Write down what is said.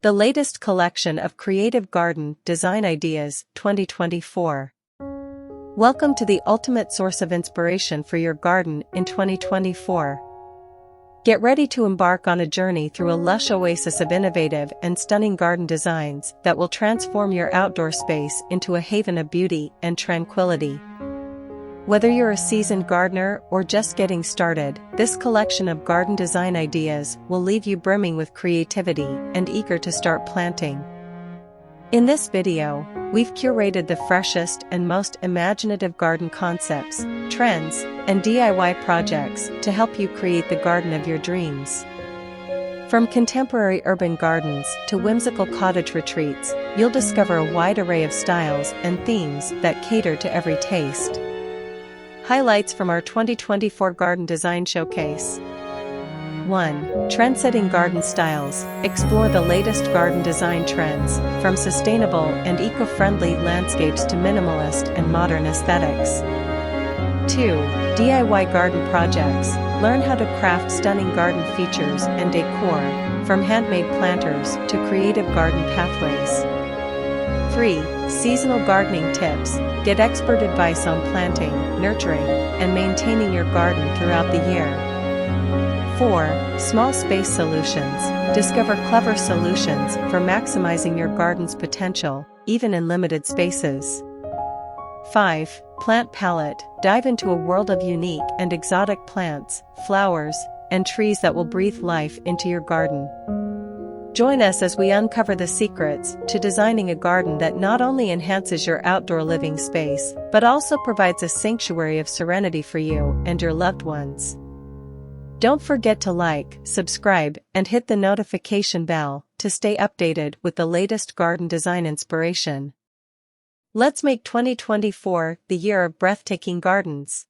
the latest collection of creative garden design ideas, 2024. Welcome to the ultimate source of inspiration for your garden in 2024. Get ready to embark on a journey through a lush oasis of innovative and stunning garden designs that will transform your outdoor space into a haven of beauty and tranquility. Whether you're a seasoned gardener or just getting started, this collection of garden design ideas will leave you brimming with creativity and eager to start planting. In this video, we've curated the freshest and most imaginative garden concepts, trends, and DIY projects to help you create the garden of your dreams. From contemporary urban gardens to whimsical cottage retreats, you'll discover a wide array of styles and themes that cater to every taste. Highlights from our 2024 Garden Design Showcase. 1. Trend-setting garden styles. Explore the latest garden design trends, from sustainable and eco-friendly landscapes to minimalist and modern aesthetics. 2. DIY garden projects. Learn how to craft stunning garden features and decor, from handmade planters to creative garden pathways. 3. Seasonal gardening tips. Get expert advice on planting, nurturing, and maintaining your garden throughout the year. 4. Small space solutions. Discover clever solutions for maximizing your garden's potential, even in limited spaces. 5. Plant palette. Dive into a world of unique and exotic plants, flowers, and trees that will breathe life into your garden. Join us as we uncover the secrets to designing a garden that not only enhances your outdoor living space, but also provides a sanctuary of serenity for you and your loved ones. Don't forget to like, subscribe, and hit the notification bell to stay updated with the latest garden design inspiration. Let's make 2024 the year of breathtaking gardens.